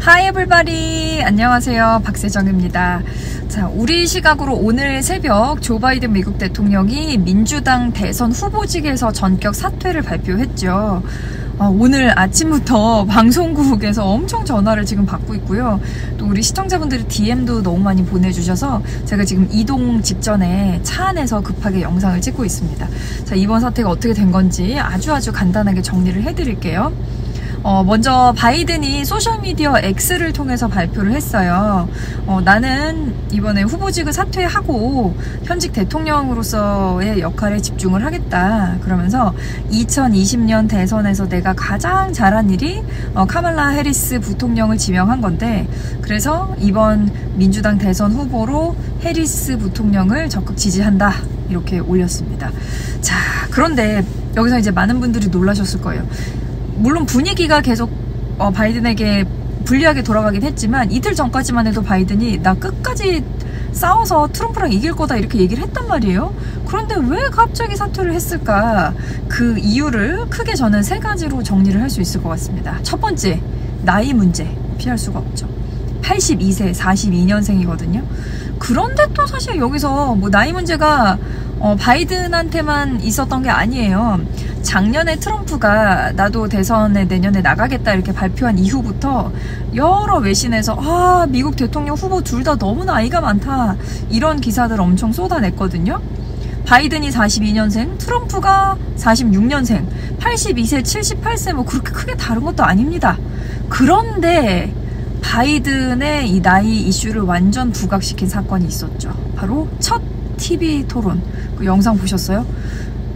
Hi everybody! 안녕하세요. 박세정입니다. 자, 우리 시각으로 오늘 새벽 조 바이든 미국 대통령이 민주당 대선 후보직에서 전격 사퇴를 발표했죠. 오늘 아침부터 방송국에서 엄청 전화를 지금 받고 있고요. 또 우리 시청자분들이 DM도 너무 많이 보내주셔서 제가 지금 이동 직전에 차 안에서 급하게 영상을 찍고 있습니다. 자, 이번 사태가 어떻게 된 건지 아주 간단하게 정리를 해드릴게요. 먼저 바이든이 소셜미디어 X를 통해서 발표를 했어요. 나는 이번에 후보직을 사퇴하고 현직 대통령으로서의 역할에 집중을 하겠다. 그러면서 2020년 대선에서 내가 가장 잘한 일이 카말라 해리스 부통령을 지명한 건데, 그래서 이번 민주당 대선 후보로 해리스 부통령을 적극 지지한다. 이렇게 올렸습니다. 자, 그런데 여기서 이제 많은 분들이 놀라셨을 거예요. 물론 분위기가 계속 바이든에게 불리하게 돌아가긴 했지만 이틀 전까지만 해도 바이든이 나 끝까지 싸워서 트럼프랑 이길 거다 이렇게 얘기를 했단 말이에요. 그런데 왜 갑자기 사퇴를 했을까? 그 이유를 크게 저는 세 가지로 정리를 할 수 있을 것 같습니다. 첫 번째, 나이 문제. 피할 수가 없죠. 82세, 42년생이거든요. 그런데 또 사실 여기서 뭐 나이 문제가 바이든한테만 있었던 게 아니에요. 작년에 트럼프가 나도 대선에 내년에 나가겠다 이렇게 발표한 이후부터 여러 외신에서 미국 대통령 후보 둘 다 너무 나이가 많다 이런 기사들 엄청 쏟아냈거든요. 바이든이 42년생, 트럼프가 46년생, 82세, 78세 뭐 그렇게 크게 다른 것도 아닙니다. 그런데 바이든의 이 나이 이슈를 완전 부각시킨 사건이 있었죠. 바로 첫 TV 토론. 그 영상 보셨어요?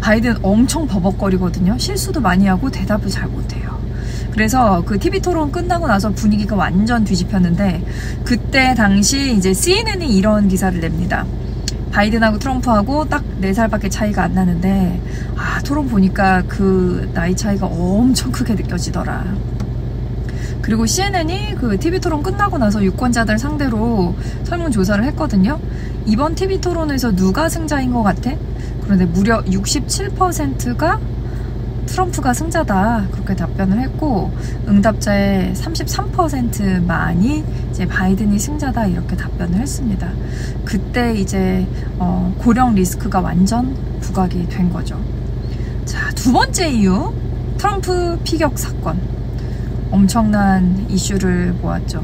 바이든 엄청 버벅거리거든요. 실수도 많이 하고 대답을 잘 못해요. 그래서 그 TV 토론 끝나고 나서 분위기가 완전 뒤집혔는데, 그때 당시 이제 CNN이 이런 기사를 냅니다. 바이든하고 트럼프하고 딱 4살밖에 차이가 안 나는데 토론 보니까 그 나이 차이가 엄청 크게 느껴지더라. 그리고 CNN이 그 TV 토론 끝나고 나서 유권자들 상대로 설문조사를 했거든요. 이번 TV 토론에서 누가 승자인 것 같아? 그런데 무려 67%가 트럼프가 승자다 그렇게 답변을 했고, 응답자의 33%만이 이제 바이든이 승자다 이렇게 답변을 했습니다. 그때 이제 고령 리스크가 완전 부각이 된 거죠. 자, 두 번째 이유, 트럼프 피격 사건. 엄청난 이슈를 모았죠.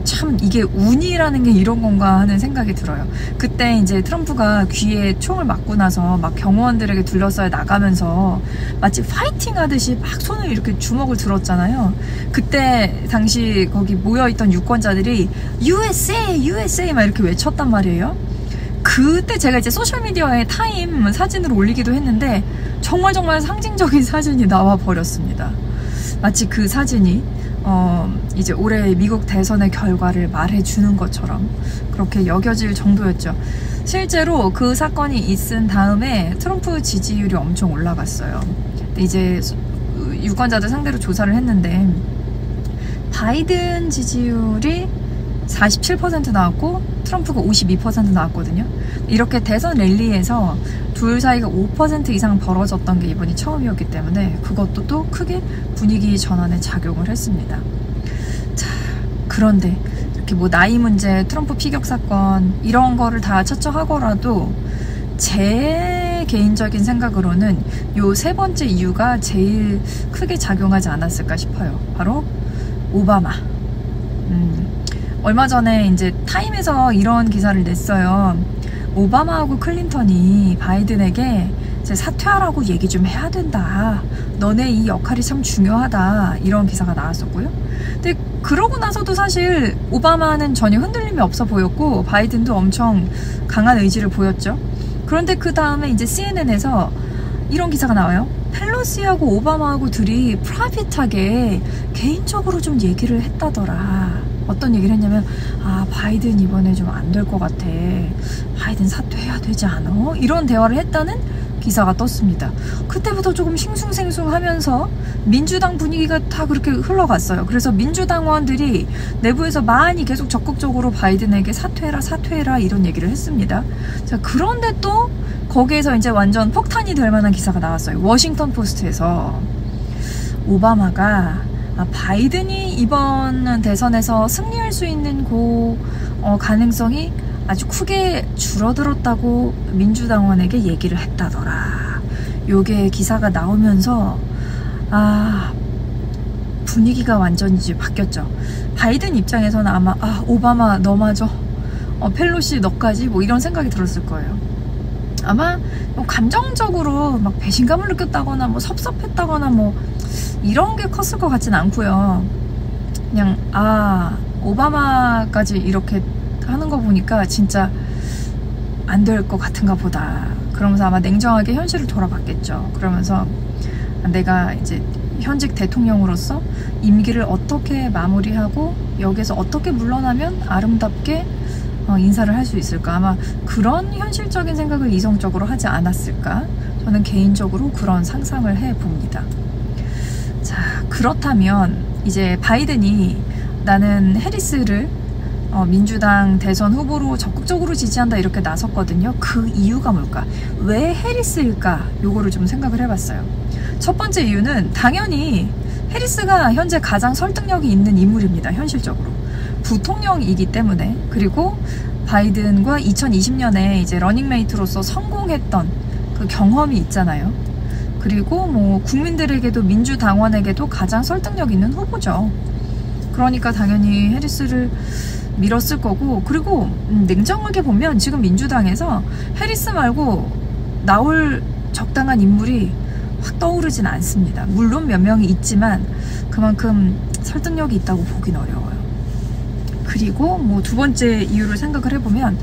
참 이게 운이라는 게 이런 건가 하는 생각이 들어요. 그때 이제 트럼프가 귀에 총을 맞고 나서 막 경호원들에게 둘러싸여 나가면서 마치 파이팅 하듯이 막 손을 이렇게 주먹을 들었잖아요. 그때 당시 거기 모여있던 유권자들이 USA, USA 막 이렇게 외쳤단 말이에요. 그때 제가 이제 소셜미디어에 타임 사진을 올리기도 했는데 정말 상징적인 사진이 나와 버렸습니다. 마치 그 사진이 이제 올해 미국 대선의 결과를 말해주는 것처럼 그렇게 여겨질 정도였죠. 실제로 그 사건이 있은 다음에 트럼프 지지율이 엄청 올라갔어요. 근데 이제 유권자들 상대로 조사를 했는데 바이든 지지율이 47% 나왔고 트럼프가 52% 나왔거든요. 이렇게 대선 랠리에서 둘 사이가 5% 이상 벌어졌던 게 이번이 처음이었기 때문에 그것도 또 크게 분위기 전환에 작용을 했습니다. 자, 그런데 이렇게 뭐 나이 문제, 트럼프 피격 사건 이런 거를 다 차처하고라도 제 개인적인 생각으로는 요 세 번째 이유가 제일 크게 작용하지 않았을까 싶어요. 바로 오바마. 얼마 전에 이제 타임에서 이런 기사를 냈어요. 오바마하고 클린턴이 바이든에게 이제 사퇴하라고 얘기 좀 해야 된다. 너네 이 역할이 참 중요하다. 이런 기사가 나왔었고요. 근데 그러고 나서도 사실 오바마는 전혀 흔들림이 없어 보였고 바이든도 엄청 강한 의지를 보였죠. 그런데 그 다음에 이제 CNN에서 이런 기사가 나와요. 펠로시하고 오바마하고 둘이 프라이빗하게 개인적으로 좀 얘기를 했다더라. 어떤 얘기를 했냐면 바이든 이번에 좀 안 될 것 같아. 바이든 사퇴해야 되지 않아? 이런 대화를 했다는 기사가 떴습니다. 그때부터 조금 싱숭생숭하면서 민주당 분위기가 다 그렇게 흘러갔어요. 그래서 민주당원들이 내부에서 많이 계속 적극적으로 바이든에게 사퇴해라 이런 얘기를 했습니다. 자, 그런데 또 거기에서 이제 완전 폭탄이 될 만한 기사가 나왔어요. 워싱턴 포스트에서 오바마가 바이든이 이번 대선에서 승리할 수 있는 가능성이 아주 크게 줄어들었다고 민주당원에게 얘기를 했다더라. 요게 기사가 나오면서 분위기가 완전히 바뀌었죠. 바이든 입장에서는 아마 오바마 너마저 펠로시 너까지 뭐 이런 생각이 들었을 거예요. 아마 감정적으로 막 배신감을 느꼈다거나 뭐 섭섭했다거나 뭐 이런 게 컸을 것 같진 않고요. 그냥 오바마까지 이렇게 하는 거 보니까 진짜 안 될 것 같은가 보다. 그러면서 아마 냉정하게 현실을 돌아봤겠죠. 그러면서 내가 이제 현직 대통령으로서 임기를 어떻게 마무리하고 여기에서 어떻게 물러나면 아름답게 인사를 할 수 있을까. 아마 그런 현실적인 생각을 이성적으로 하지 않았을까. 저는 개인적으로 그런 상상을 해봅니다. 자, 그렇다면 이제 바이든이 나는 해리스를 민주당 대선 후보로 적극적으로 지지한다 이렇게 나섰거든요. 그 이유가 뭘까? 왜 해리스일까? 요거를 좀 생각을 해봤어요. 첫 번째 이유는 당연히 해리스가 현재 가장 설득력이 있는 인물입니다. 현실적으로. 부통령이기 때문에. 그리고 바이든과 2020년에 이제 러닝메이트로서 성공했던 그 경험이 있잖아요. 그리고 뭐 국민들에게도 민주당원에게도 가장 설득력 있는 후보죠. 그러니까 당연히 해리스를 밀었을 거고, 그리고 냉정하게 보면 지금 민주당에서 해리스 말고 나올 적당한 인물이 확 떠오르진 않습니다. 물론 몇 명이 있지만 그만큼 설득력이 있다고 보긴 어려워요. 그리고 뭐 두 번째 이유를 생각을 해보면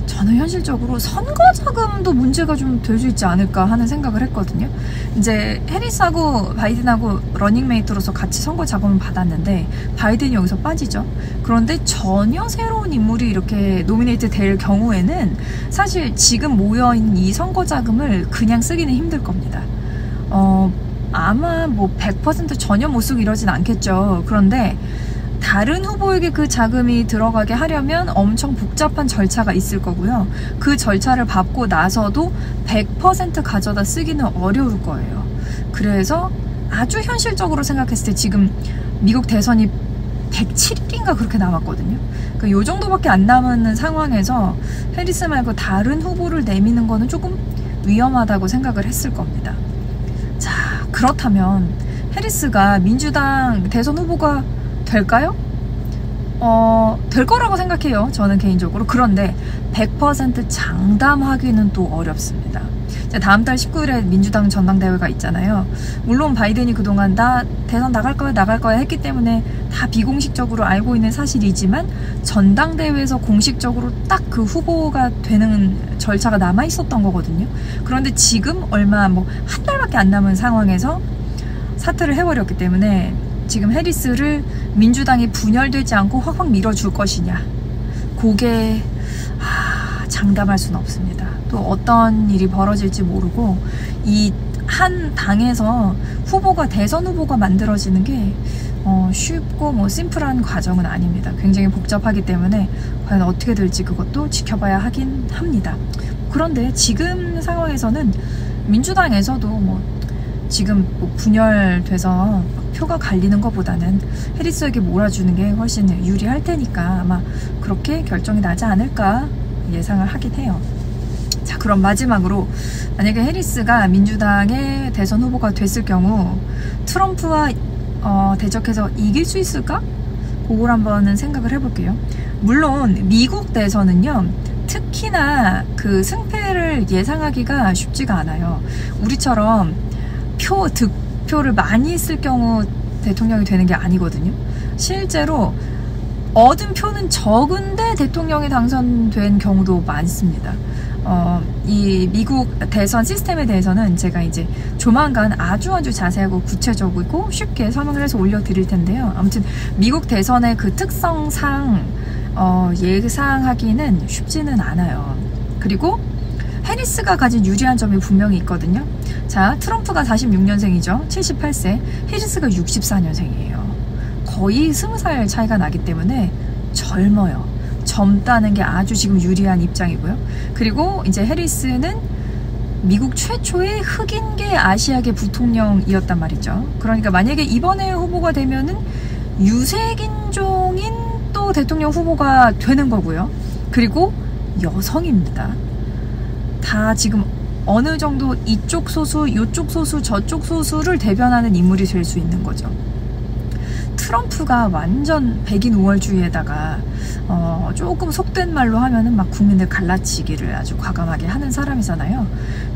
저는 현실적으로 선거 자금도 문제가 좀 될 수 있지 않을까 하는 생각을 했거든요. 이제 해리스하고 바이든하고 러닝메이트로서 같이 선거 자금을 받았는데 바이든이 여기서 빠지죠. 그런데 전혀 새로운 인물이 이렇게 노미네이트 될 경우에는 사실 지금 모여있는 이 선거 자금을 그냥 쓰기는 힘들 겁니다. 아마 뭐 100% 전혀 못 쓰고 이러진 않겠죠. 그런데 다른 후보에게 그 자금이 들어가게 하려면 엄청 복잡한 절차가 있을 거고요. 그 절차를 밟고 나서도 100% 가져다 쓰기는 어려울 거예요. 그래서 아주 현실적으로 생각했을 때 지금 미국 대선이 107일인가 그렇게 남았거든요. 그러니까 요 정도밖에 안 남은 상황에서 해리스 말고 다른 후보를 내미는 거는 조금 위험하다고 생각을 했을 겁니다. 자, 그렇다면 해리스가 민주당 대선 후보가 될까요? 될 거라고 생각해요. 저는 개인적으로. 그런데 100% 장담하기는 또 어렵습니다. 다음 달 19일에 민주당 전당대회가 있잖아요. 물론 바이든이 그동안 나 대선 나갈 거야 했기 때문에 다 비공식적으로 알고 있는 사실이지만 전당대회에서 공식적으로 딱 그 후보가 되는 절차가 남아 있었던 거거든요. 그런데 지금 얼마 한 달밖에 안 남은 상황에서 사퇴를 해버렸기 때문에 지금 해리스를 민주당이 분열되지 않고 확확 밀어줄 것이냐, 그게 장담할 수는 없습니다. 또 어떤 일이 벌어질지 모르고 이 한 당에서 대선 후보가 만들어지는 게 쉽고 심플한 과정은 아닙니다. 굉장히 복잡하기 때문에 과연 어떻게 될지 그것도 지켜봐야 하긴 합니다. 그런데 지금 상황에서는 민주당에서도 지금 분열돼서 표가 갈리는 것보다는 해리스에게 몰아주는 게 훨씬 유리할 테니까 아마 그렇게 결정이 나지 않을까 예상을 하긴 해요. 자, 그럼 마지막으로 만약에 해리스가 민주당의 대선 후보가 됐을 경우 트럼프와 대적해서 이길 수 있을까? 그걸 한번 생각을 해볼게요. 물론 미국 대선은요, 특히나 그 승패를 예상하기가 쉽지가 않아요. 우리처럼 득표를 많이 쓸 경우 대통령이 되는 게 아니거든요. 실제로 얻은 표는 적은데 대통령이 당선된 경우도 많습니다. 이 미국 대선 시스템에 대해서는 제가 이제 조만간 아주 자세하고 구체적이고 쉽게 설명을 해서 올려드릴 텐데요. 아무튼 미국 대선의 그 특성상 예상하기는 쉽지는 않아요. 그리고 해리스가 가진 유리한 점이 분명히 있거든요. 자, 트럼프가 46년생이죠. 78세. 해리스가 64년생이에요. 거의 20살 차이가 나기 때문에 젊어요. 젊다는 게 아주 지금 유리한 입장이고요. 그리고 이제 해리스는 미국 최초의 흑인계 아시아계 부통령이었단 말이죠. 그러니까 만약에 이번에 후보가 되면은 유색인종인 또 대통령 후보가 되는 거고요. 그리고 여성입니다. 다 지금 어느 정도 이쪽 소수, 이쪽 소수, 저쪽 소수를 대변하는 인물이 될 수 있는 거죠. 트럼프가 완전 백인 우월주의에다가 조금 속된 말로 하면은 막 국민들 갈라치기를 아주 과감하게 하는 사람이잖아요.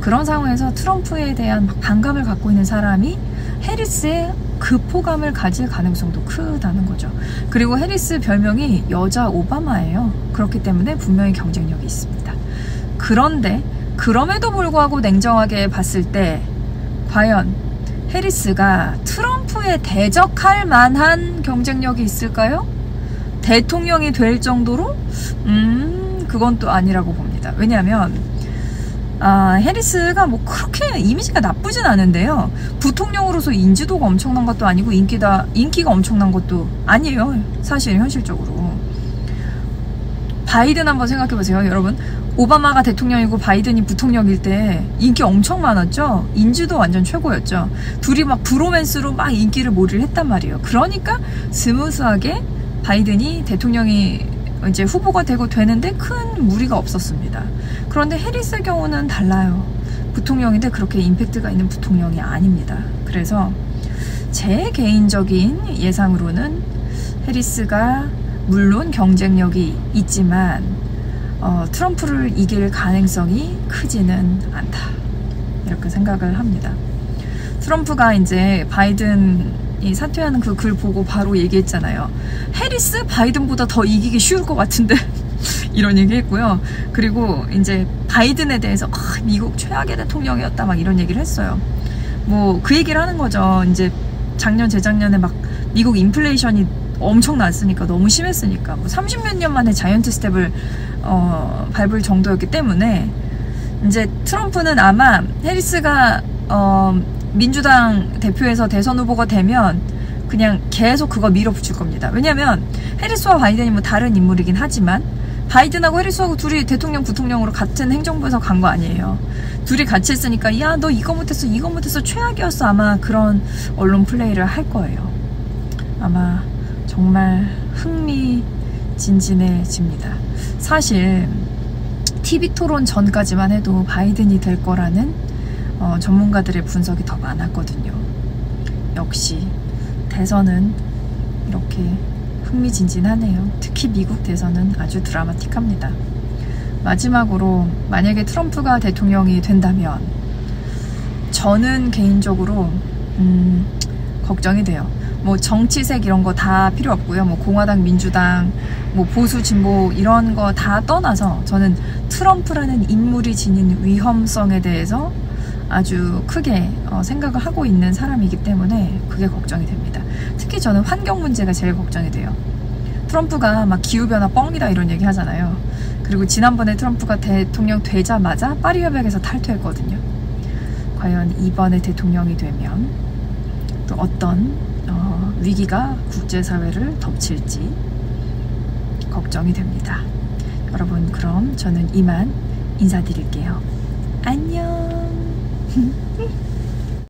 그런 상황에서 트럼프에 대한 막 반감을 갖고 있는 사람이 해리스의 그 호감을 가질 가능성도 크다는 거죠. 그리고 해리스 별명이 여자 오바마예요. 그렇기 때문에 분명히 경쟁력이 있습니다. 그런데 그럼에도 불구하고 냉정하게 봤을 때 과연 해리스가 트럼프에 대적할 만한 경쟁력이 있을까요? 대통령이 될 정도로? 그건 또 아니라고 봅니다. 왜냐하면 해리스가 뭐 그렇게 이미지가 나쁘진 않은데요. 부통령으로서 인지도가 엄청난 것도 아니고 인기가 엄청난 것도 아니에요. 사실 현실적으로. 바이든 한번 생각해보세요, 여러분. 오바마가 대통령이고 바이든이 부통령일 때 인기 엄청 많았죠. 인지도 완전 최고였죠. 둘이 막 브로맨스로 막 인기를 몰이를 했단 말이에요. 그러니까 스무스하게 바이든이 대통령이 이제 후보가 되는데 큰 무리가 없었습니다. 그런데 해리스의 경우는 달라요. 부통령인데 그렇게 임팩트가 있는 부통령이 아닙니다. 그래서 제 개인적인 예상으로는 해리스가 물론 경쟁력이 있지만 트럼프를 이길 가능성이 크지는 않다. 이렇게 생각을 합니다. 트럼프가 이제 바이든이 사퇴하는 그 글 보고 바로 얘기했잖아요. 해리스 바이든보다 더 이기기 쉬울 것 같은데 이런 얘기 했고요. 그리고 이제 바이든에 대해서 미국 최악의 대통령이었다 막 이런 얘기를 했어요. 뭐 그 얘기를 하는 거죠. 이제 작년 재작년에 막 미국 인플레이션이 엄청 났으니까, 너무 심했으니까, 뭐 30몇 년 만에 자이언트 스텝을 밟을 정도였기 때문에 이제 트럼프는 아마 해리스가 민주당 대표에서 대선 후보가 되면 그냥 계속 그거 밀어붙일 겁니다. 왜냐면 해리스와 바이든이 뭐 다른 인물이긴 하지만 바이든하고 해리스하고 둘이 대통령 부통령으로 같은 행정부에서 간 거 아니에요. 둘이 같이 했으니까 야 너 이거 못했어 이거 못했어 최악이었어, 아마 그런 언론 플레이를 할 거예요. 아마 정말 흥미진진해집니다. 사실 TV 토론 전까지만 해도 바이든이 될 거라는 전문가들의 분석이 더 많았거든요. 역시 대선은 이렇게 흥미진진하네요. 특히 미국 대선은 아주 드라마틱합니다. 마지막으로 만약에 트럼프가 대통령이 된다면 저는 개인적으로 걱정이 돼요. 뭐 정치색 이런 거 다 필요 없고요. 뭐 공화당, 민주당, 뭐 보수, 진보 이런 거 다 떠나서 저는 트럼프라는 인물이 지닌 위험성에 대해서 아주 크게 생각을 하고 있는 사람이기 때문에 그게 걱정이 됩니다. 특히 저는 환경 문제가 제일 걱정이 돼요. 트럼프가 막 기후변화 뻥이다 이런 얘기 하잖아요. 그리고 지난번에 트럼프가 대통령 되자마자 파리 협약에서 탈퇴했거든요. 과연 이번에 대통령이 되면 또 어떤 위기가 국제사회를 덮칠지 걱정이 됩니다. 여러분, 그럼 저는 이만 인사드릴게요. 안녕.